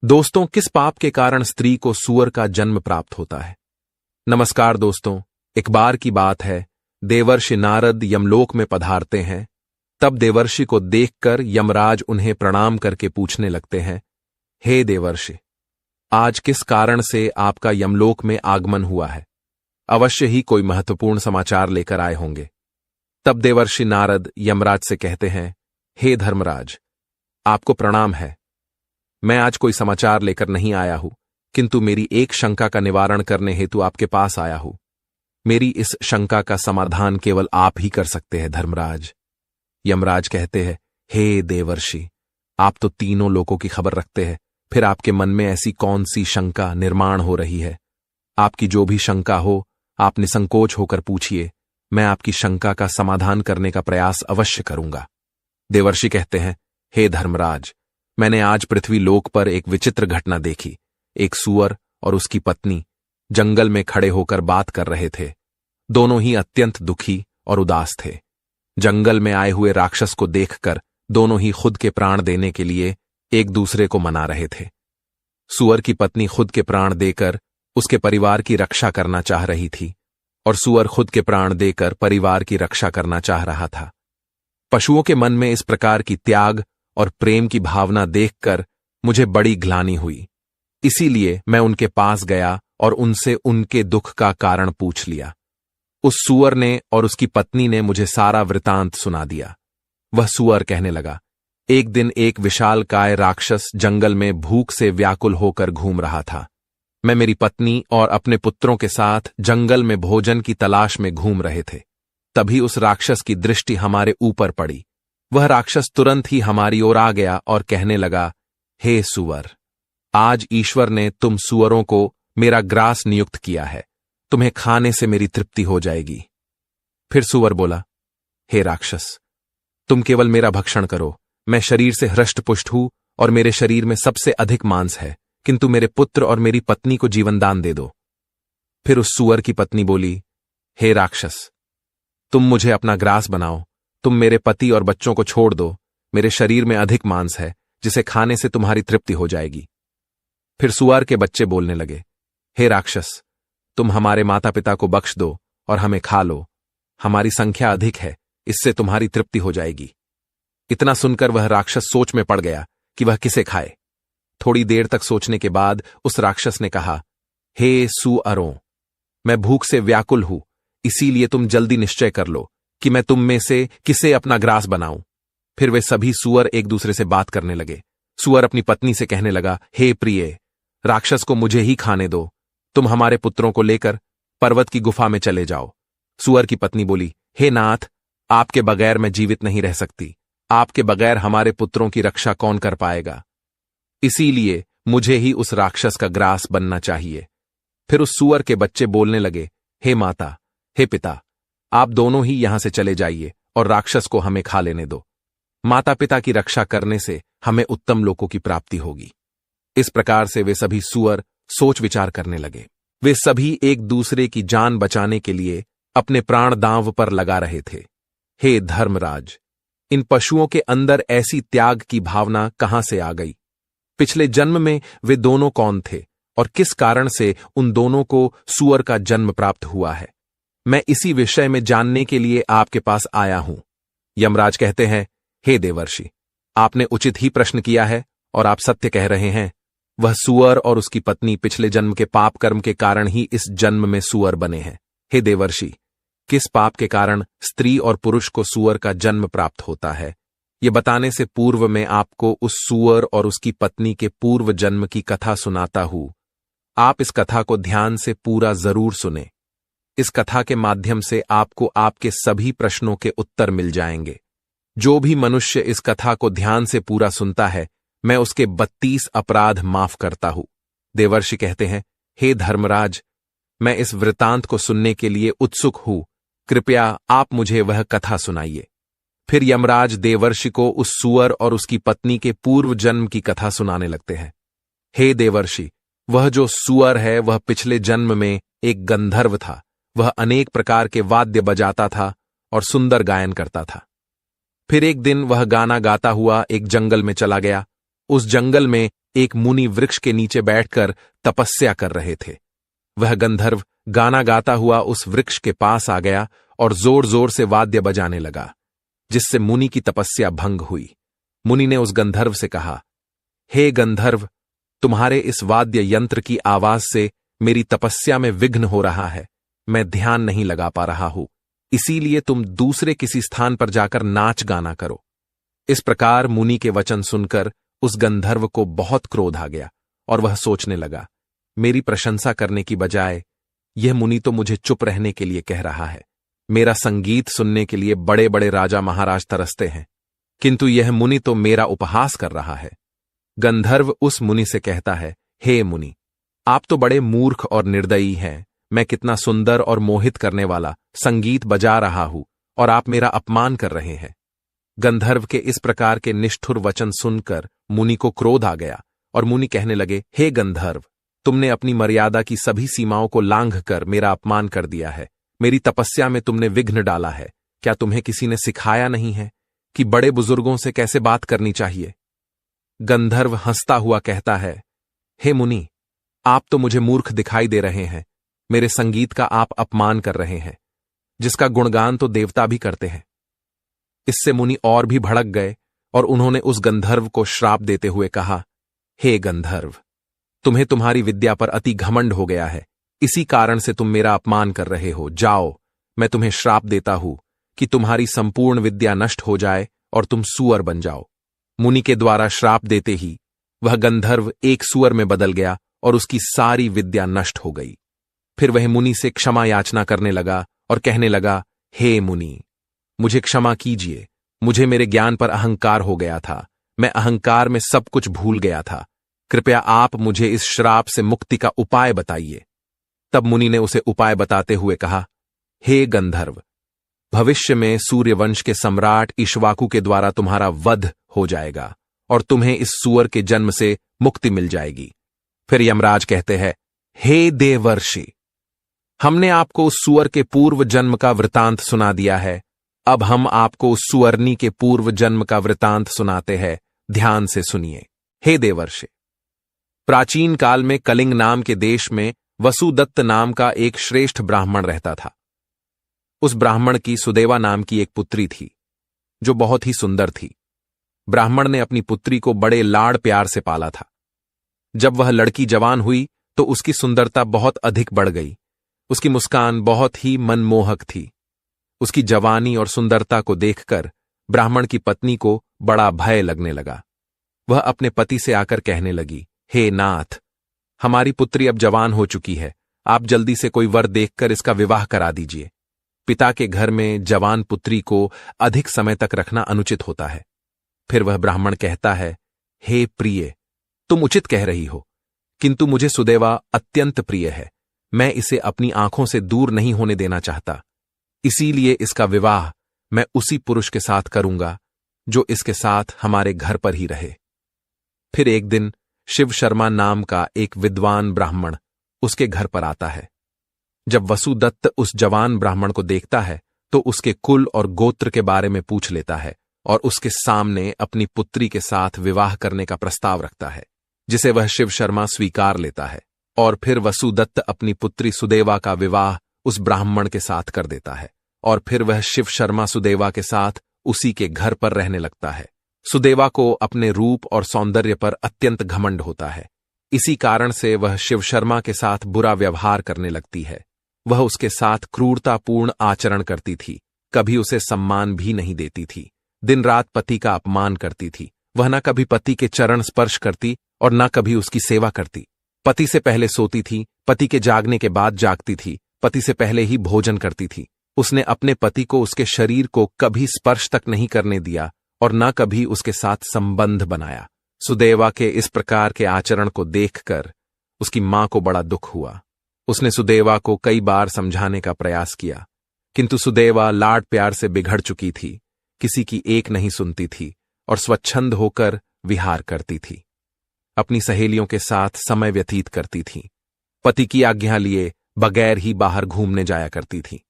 दोस्तों, किस पाप के कारण स्त्री को सूअर का जन्म प्राप्त होता है? नमस्कार दोस्तों, एक बार की बात है, देवर्षि नारद यमलोक में पधारते हैं। तब देवर्षि को देखकर यमराज उन्हें प्रणाम करके पूछने लगते हैं, हे देवर्षि, आज किस कारण से आपका यमलोक में आगमन हुआ है? अवश्य ही कोई महत्वपूर्ण समाचार लेकर आए होंगे। तब देवर्षि नारद यमराज से कहते हैं, हे धर्मराज, आपको प्रणाम है। मैं आज कोई समाचार लेकर नहीं आया हूं, किंतु मेरी एक शंका का निवारण करने हेतु आपके पास आया हूं। मेरी इस शंका का समाधान केवल आप ही कर सकते हैं धर्मराज। यमराज कहते हैं, हे देवर्षि, आप तो तीनों लोकों की खबर रखते हैं, फिर आपके मन में ऐसी कौन सी शंका निर्माण हो रही है? आपकी जो भी शंका हो, आप निसंकोच होकर पूछिए, मैं आपकी शंका का समाधान करने का प्रयास अवश्य करूंगा। देवर्षि कहते हैं, हे धर्मराज, मैंने आज पृथ्वी लोक पर एक विचित्र घटना देखी। एक सूअर और उसकी पत्नी जंगल में खड़े होकर बात कर रहे थे। दोनों ही अत्यंत दुखी और उदास थे। जंगल में आए हुए राक्षस को देखकर दोनों ही खुद के प्राण देने के लिए एक दूसरे को मना रहे थे। सूअर की पत्नी खुद के प्राण देकर उसके परिवार की रक्षा करना चाह रही थी और सूअर खुद के प्राण देकर परिवार की रक्षा करना चाह रहा था। पशुओं के मन में इस प्रकार की त्याग और प्रेम की भावना देखकर मुझे बड़ी ग्लानि हुई। इसीलिए मैं उनके पास गया और उनसे उनके दुख का कारण पूछ लिया। उस सूअर ने और उसकी पत्नी ने मुझे सारा वृतांत सुना दिया। वह सूअर कहने लगा, एक दिन एक विशालकाय राक्षस जंगल में भूख से व्याकुल होकर घूम रहा था। मैं मेरी पत्नी और अपने पुत्रों के साथ जंगल में भोजन की तलाश में घूम रहे थे। तभी उस राक्षस की दृष्टि हमारे ऊपर पड़ी। वह राक्षस तुरंत ही हमारी ओर आ गया और कहने लगा, हे सूअर, आज ईश्वर ने तुम सूअरों को मेरा ग्रास नियुक्त किया है। तुम्हें खाने से मेरी तृप्ति हो जाएगी। फिर सूअर बोला, हे राक्षस, तुम केवल मेरा भक्षण करो। मैं शरीर से हृष्टपुष्ट हूं और मेरे शरीर में सबसे अधिक मांस है, किंतु मेरे पुत्र और मेरी पत्नी को जीवन दान दे दो। फिर उस सूअर की पत्नी बोली, हे राक्षस, तुम मुझे अपना ग्रास बनाओ। तुम मेरे पति और बच्चों को छोड़ दो। मेरे शरीर में अधिक मांस है, जिसे खाने से तुम्हारी तृप्ति हो जाएगी। फिर सूअर के बच्चे बोलने लगे, हे राक्षस, तुम हमारे माता पिता को बख्श दो और हमें खा लो। हमारी संख्या अधिक है, इससे तुम्हारी तृप्ति हो जाएगी। इतना सुनकर वह राक्षस सोच में पड़ गया कि वह किसे खाए। थोड़ी देर तक सोचने के बाद उस राक्षस ने कहा, हे सूअरों, मैं भूख से व्याकुल हूं, इसीलिए तुम जल्दी निश्चय कर लो कि मैं तुम में से किसे अपना ग्रास बनाऊं। फिर वे सभी सूअर एक दूसरे से बात करने लगे। सूअर अपनी पत्नी से कहने लगा, हे प्रिय, राक्षस को मुझे ही खाने दो। तुम हमारे पुत्रों को लेकर पर्वत की गुफा में चले जाओ। सूअर की पत्नी बोली, हे नाथ, आपके बगैर मैं जीवित नहीं रह सकती। आपके बगैर हमारे पुत्रों की रक्षा कौन कर पाएगा? इसीलिए मुझे ही उस राक्षस का ग्रास बनना चाहिए। फिर उस सूअर के बच्चे बोलने लगे, हे माता, हे पिता, आप दोनों ही यहां से चले जाइए और राक्षस को हमें खा लेने दो। माता पिता की रक्षा करने से हमें उत्तम लोकों की प्राप्ति होगी। इस प्रकार से वे सभी सूअर सोच विचार करने लगे। वे सभी एक दूसरे की जान बचाने के लिए अपने प्राण दांव पर लगा रहे थे। हे धर्मराज, इन पशुओं के अंदर ऐसी त्याग की भावना कहां से आ गई? पिछले जन्म में वे दोनों कौन थे और किस कारण से उन दोनों को सूअर का जन्म प्राप्त हुआ है? मैं इसी विषय में जानने के लिए आपके पास आया हूं। यमराज कहते हैं, हे देवर्षि, आपने उचित ही प्रश्न किया है और आप सत्य कह रहे हैं। वह सूअर और उसकी पत्नी पिछले जन्म के पाप कर्म के कारण ही इस जन्म में सूअर बने हैं। हे देवर्षि, किस पाप के कारण स्त्री और पुरुष को सूअर का जन्म प्राप्त होता है, ये बताने से पूर्व मैं आपको उस सूअर और उसकी पत्नी के पूर्व जन्म की कथा सुनाता हूं। आप इस कथा को ध्यान से पूरा जरूर सुने। इस कथा के माध्यम से आपको आपके सभी प्रश्नों के उत्तर मिल जाएंगे। जो भी मनुष्य इस कथा को ध्यान से पूरा सुनता है, मैं उसके 32 अपराध माफ करता हूं। देवर्षि कहते हैं, हे धर्मराज, मैं इस वृतांत को सुनने के लिए उत्सुक हूं। कृपया आप मुझे वह कथा सुनाइए। फिर यमराज देवर्षि को उस सूअर और उसकी पत्नी के पूर्व जन्म की कथा सुनाने लगते हैं। हे देवर्षि, वह जो सूअर है वह पिछले जन्म में एक गंधर्व था। वह अनेक प्रकार के वाद्य बजाता था और सुंदर गायन करता था। फिर एक दिन वह गाना गाता हुआ एक जंगल में चला गया। उस जंगल में एक मुनि वृक्ष के नीचे बैठकर तपस्या कर रहे थे। वह गंधर्व गाना गाता हुआ उस वृक्ष के पास आ गया और जोर जोर से वाद्य बजाने लगा, जिससे मुनि की तपस्या भंग हुई। मुनि ने उस गंधर्व से कहा, हे गंधर्व, तुम्हारे इस वाद्य यंत्र की आवाज से मेरी तपस्या में विघ्न हो रहा है, मैं ध्यान नहीं लगा पा रहा हूं, इसीलिए तुम दूसरे किसी स्थान पर जाकर नाच गाना करो। इस प्रकार मुनि के वचन सुनकर उस गंधर्व को बहुत क्रोध आ गया और वह सोचने लगा, मेरी प्रशंसा करने की बजाय यह मुनि तो मुझे चुप रहने के लिए कह रहा है। मेरा संगीत सुनने के लिए बड़े बड़े राजा महाराज तरसते हैं, किंतु यह मुनि तो मेरा उपहास कर रहा है। गंधर्व उस मुनि से कहता है, हे मुनि, आप तो बड़े मूर्ख और निर्दयी हैं। मैं कितना सुंदर और मोहित करने वाला संगीत बजा रहा हूं और आप मेरा अपमान कर रहे हैं। गंधर्व के इस प्रकार के निष्ठुर वचन सुनकर मुनि को क्रोध आ गया और मुनि कहने लगे, हे गंधर्व, तुमने अपनी मर्यादा की सभी सीमाओं को लांघकर मेरा अपमान कर दिया है। मेरी तपस्या में तुमने विघ्न डाला है। क्या तुम्हें किसी ने सिखाया नहीं है कि बड़े बुजुर्गों से कैसे बात करनी चाहिए? गंधर्व हंसता हुआ कहता है, हे मुनि, आप तो मुझे मूर्ख दिखाई दे रहे हैं। मेरे संगीत का आप अपमान कर रहे हैं, जिसका गुणगान तो देवता भी करते हैं। इससे मुनि और भी भड़क गए और उन्होंने उस गंधर्व को श्राप देते हुए कहा, हे गंधर्व, तुम्हें तुम्हारी विद्या पर अति घमंड हो गया है, इसी कारण से तुम मेरा अपमान कर रहे हो। जाओ, मैं तुम्हें श्राप देता हूं कि तुम्हारी संपूर्ण विद्या नष्ट हो जाए और तुम सूअर बन जाओ। मुनि के द्वारा श्राप देते ही वह गंधर्व एक सूअर में बदल गया और उसकी सारी विद्या नष्ट हो गई। फिर वह मुनि से क्षमा याचना करने लगा और कहने लगा, हे मुनि, मुझे क्षमा कीजिए, मुझे मेरे ज्ञान पर अहंकार हो गया था। मैं अहंकार में सब कुछ भूल गया था। कृपया आप मुझे इस श्राप से मुक्ति का उपाय बताइए। तब मुनि ने उसे उपाय बताते हुए कहा, हे गंधर्व, भविष्य में सूर्यवंश के सम्राट इक्ष्वाकु के द्वारा तुम्हारा वध हो जाएगा और तुम्हें इस सूअर के जन्म से मुक्ति मिल जाएगी। फिर यमराज कहते हैं, हे देवर्षि, हमने आपको उस सूअर के पूर्व जन्म का वृतांत सुना दिया है। अब हम आपको उस सुअरनी के पूर्व जन्म का वृतांत सुनाते हैं, ध्यान से सुनिए। हे देवर्षि, प्राचीन काल में कलिंग नाम के देश में वसुदत्त नाम का एक श्रेष्ठ ब्राह्मण रहता था। उस ब्राह्मण की सुदेवा नाम की एक पुत्री थी, जो बहुत ही सुंदर थी। ब्राह्मण ने अपनी पुत्री को बड़े लाड़ प्यार से पाला था। जब वह लड़की जवान हुई तो उसकी सुंदरता बहुत अधिक बढ़ गई। उसकी मुस्कान बहुत ही मनमोहक थी। उसकी जवानी और सुंदरता को देखकर ब्राह्मण की पत्नी को बड़ा भय लगने लगा। वह अपने पति से आकर कहने लगी, हे नाथ, हमारी पुत्री अब जवान हो चुकी है, आप जल्दी से कोई वर देखकर इसका विवाह करा दीजिए। पिता के घर में जवान पुत्री को अधिक समय तक रखना अनुचित होता है। फिर वह ब्राह्मण कहता है, हे प्रिय, तुम उचित कह रही हो, किंतु मुझे सुदेवा अत्यंत प्रिय है। मैं इसे अपनी आंखों से दूर नहीं होने देना चाहता, इसीलिए इसका विवाह मैं उसी पुरुष के साथ करूंगा जो इसके साथ हमारे घर पर ही रहे। फिर एक दिन शिव शर्मा नाम का एक विद्वान ब्राह्मण उसके घर पर आता है। जब वसुदत्त उस जवान ब्राह्मण को देखता है तो उसके कुल और गोत्र के बारे में पूछ लेता है और उसके सामने अपनी पुत्री के साथ विवाह करने का प्रस्ताव रखता है, जिसे वह शिव शर्मा स्वीकार लेता है। और फिर वसुदत्त अपनी पुत्री सुदेवा का विवाह उस ब्राह्मण के साथ कर देता है और फिर वह शिव शर्मा सुदेवा के साथ उसी के घर पर रहने लगता है। सुदेवा को अपने रूप और सौंदर्य पर अत्यंत घमंड होता है। इसी कारण से वह शिव शर्मा के साथ बुरा व्यवहार करने लगती है। वह उसके साथ क्रूरतापूर्ण आचरण करती थी, कभी उसे सम्मान भी नहीं देती थी, दिन रात पति का अपमान करती थी। वह न कभी पति के चरण स्पर्श करती और न कभी उसकी सेवा करती। पति से पहले सोती थी, पति के जागने के बाद जागती थी, पति से पहले ही भोजन करती थी। उसने अपने पति को उसके शरीर को कभी स्पर्श तक नहीं करने दिया और न कभी उसके साथ संबंध बनाया। सुदेवा के इस प्रकार के आचरण को देखकर उसकी मां को बड़ा दुख हुआ। उसने सुदेवा को कई बार समझाने का प्रयास किया, किंतु सुदेवा लाड प्यार से बिगड़ चुकी थी, किसी की एक नहीं सुनती थी और स्वच्छंद होकर विहार करती थी। अपनी सहेलियों के साथ समय व्यतीत करती थी। पति की आज्ञा लिए बगैर ही बाहर घूमने जाया करती थी।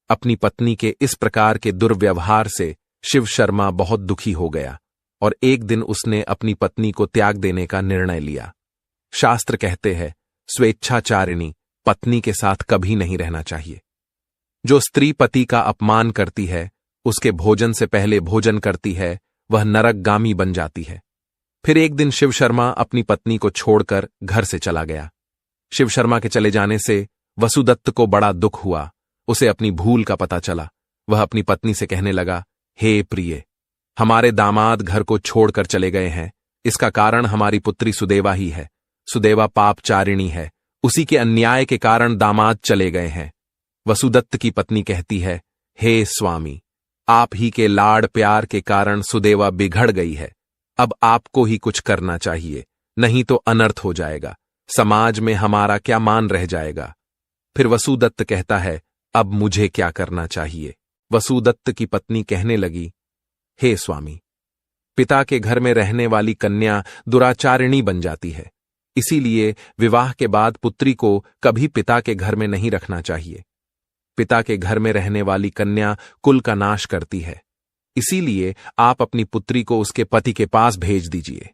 अपनी पत्नी के इस प्रकार के दुर्व्यवहार से शिव शर्मा बहुत दुखी हो गया और एक दिन उसने अपनी पत्नी को त्याग देने का निर्णय लिया। शास्त्र कहते हैं, स्वेच्छाचारिणी पत्नी के साथ कभी नहीं रहना चाहिए। जो स्त्री पति का अपमान करती है, उसके भोजन से पहले भोजन करती है, वह नरकगामी बन जाती है। फिर एक दिन शिव शर्मा अपनी पत्नी को छोड़कर घर से चला गया। शिव शर्मा के चले जाने से वसुदत्त को बड़ा दुख हुआ। उसे अपनी भूल का पता चला। वह अपनी पत्नी से कहने लगा, हे प्रिय, हमारे दामाद घर को छोड़कर चले गए हैं। इसका कारण हमारी पुत्री सुदेवा ही है। सुदेवा पापचारिणी है। उसी के अन्याय के कारण दामाद चले गए हैं। वसुदत्त की पत्नी कहती है, हे स्वामी, आप ही के लाड़ प्यार के कारण सुदेवा बिगड़ गई है। अब आपको ही कुछ करना चाहिए, नहीं तो अनर्थ हो जाएगा। समाज में हमारा क्या मान रह जाएगा। फिर वसुदत्त कहता है, अब मुझे क्या करना चाहिए। वसुदत्त की पत्नी कहने लगी, हे स्वामी, पिता के घर में रहने वाली कन्या दुराचारिणी बन जाती है। इसीलिए विवाह के बाद पुत्री को कभी पिता के घर में नहीं रखना चाहिए। पिता के घर में रहने वाली कन्या कुल का नाश करती है। इसीलिए आप अपनी पुत्री को उसके पति के पास भेज दीजिए।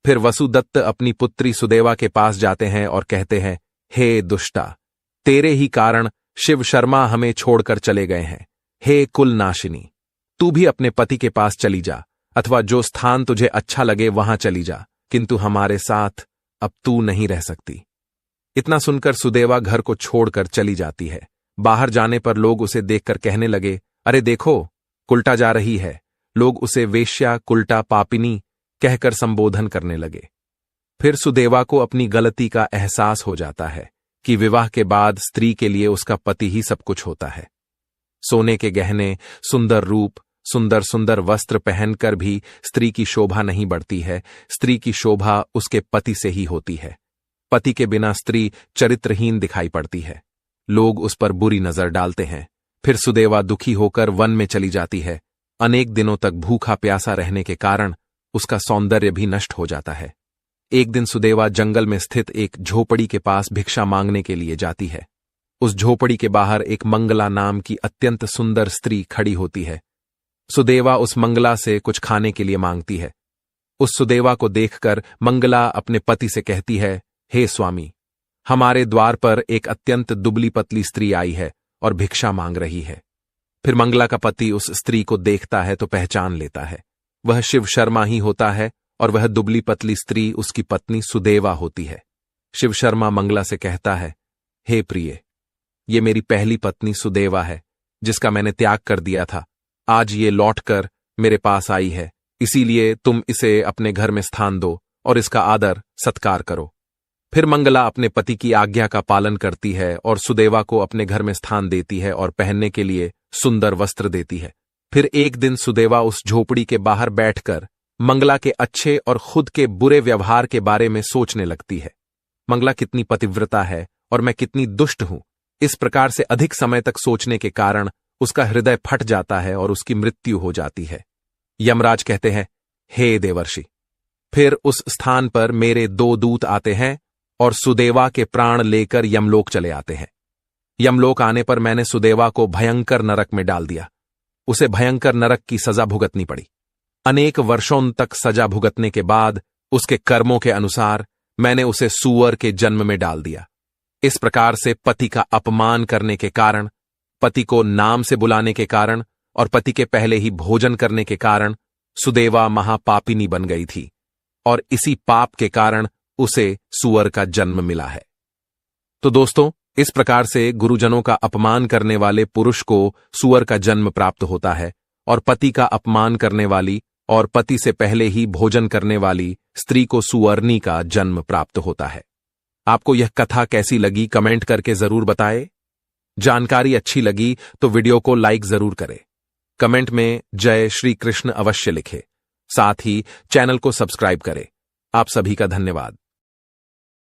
फिर वसुदत्त अपनी पुत्री सुदेवा के पास जाते हैं और कहते हैं, हे दुष्टा, तेरे ही कारण शिव शर्मा हमें छोड़कर चले गए हैं। हे कुल नाशिनी, तू भी अपने पति के पास चली जा, अथवा जो स्थान तुझे अच्छा लगे वहां चली जा, किंतु हमारे साथ अब तू नहीं रह सकती। इतना सुनकर सुदेवा घर को छोड़कर चली जाती है। बाहर जाने पर लोग उसे देखकर कहने लगे, अरे देखो, कुल्टा जा रही है। लोग उसे वेश्या, कुल्टा, पापिनी कहकर संबोधन करने लगे। फिर सुदेवा को अपनी गलती का एहसास हो जाता है कि विवाह के बाद स्त्री के लिए उसका पति ही सब कुछ होता है। सोने के गहने, सुंदर रूप, सुंदर सुंदर वस्त्र पहनकर भी स्त्री की शोभा नहीं बढ़ती है। स्त्री की शोभा उसके पति से ही होती है। पति के बिना स्त्री चरित्रहीन दिखाई पड़ती है। लोग उस पर बुरी नजर डालते हैं। फिर सुदेवा दुखी होकर वन में चली जाती है। अनेक दिनों तक भूखा प्यासा रहने के कारण उसका सौंदर्य भी नष्ट हो जाता है। एक दिन सुदेवा जंगल में स्थित एक झोपड़ी के पास भिक्षा मांगने के लिए जाती है। उस झोपड़ी के बाहर एक मंगला नाम की अत्यंत सुंदर स्त्री खड़ी होती है। सुदेवा उस मंगला से कुछ खाने के लिए मांगती है। उस सुदेवा को देखकर मंगला अपने पति से कहती है, हे स्वामी, हमारे द्वार पर एक अत्यंत दुबली पतली स्त्री आई है और भिक्षा मांग रही है। फिर मंगला का पति उस स्त्री को देखता है तो पहचान लेता है। वह शिव शर्मा ही होता है और वह दुबली पतली स्त्री उसकी पत्नी सुदेवा होती है। शिव शर्मा मंगला से कहता है, हे प्रिय, ये मेरी पहली पत्नी सुदेवा है, जिसका मैंने त्याग कर दिया था। आज ये लौटकर मेरे पास आई है, इसीलिए तुम इसे अपने घर में स्थान दो और इसका आदर सत्कार करो। फिर मंगला अपने पति की आज्ञा का पालन करती है और सुदेवा को अपने घर में स्थान देती है और पहनने के लिए सुंदर वस्त्र देती है। फिर एक दिन सुदेवा उस झोपड़ी के बाहर बैठकर मंगला के अच्छे और खुद के बुरे व्यवहार के बारे में सोचने लगती है। मंगला कितनी पतिव्रता है और मैं कितनी दुष्ट हूं। इस प्रकार से अधिक समय तक सोचने के कारण उसका हृदय फट जाता है और उसकी मृत्यु हो जाती है। यमराज कहते हैं, हे देवर्षि, फिर उस स्थान पर मेरे 2 दूत आते हैं और सुदेवा के प्राण लेकर यमलोक चले आते हैं। यमलोक आने पर मैंने सुदेवा को भयंकर नरक में डाल दिया। उसे भयंकर नरक की सजा भुगतनी पड़ी। अनेक वर्षों तक सजा भुगतने के बाद उसके कर्मों के अनुसार मैंने उसे सूअर के जन्म में डाल दिया। इस प्रकार से पति का अपमान करने के कारण, पति को नाम से बुलाने के कारण और पति के पहले ही भोजन करने के कारण सुदेवा महापापिनी बन गई थी और इसी पाप के कारण उसे सूअर का जन्म मिला है। तो दोस्तों, इस प्रकार से गुरुजनों का अपमान करने वाले पुरुष को सूअर का जन्म प्राप्त होता है और पति का अपमान करने वाली और पति से पहले ही भोजन करने वाली स्त्री को सुअरनी का जन्म प्राप्त होता है। आपको यह कथा कैसी लगी कमेंट करके जरूर बताएं। जानकारी अच्छी लगी तो वीडियो को लाइक जरूर करें। कमेंट में जय श्री कृष्ण अवश्य लिखें। साथ ही चैनल को सब्सक्राइब करें। आप सभी का धन्यवाद।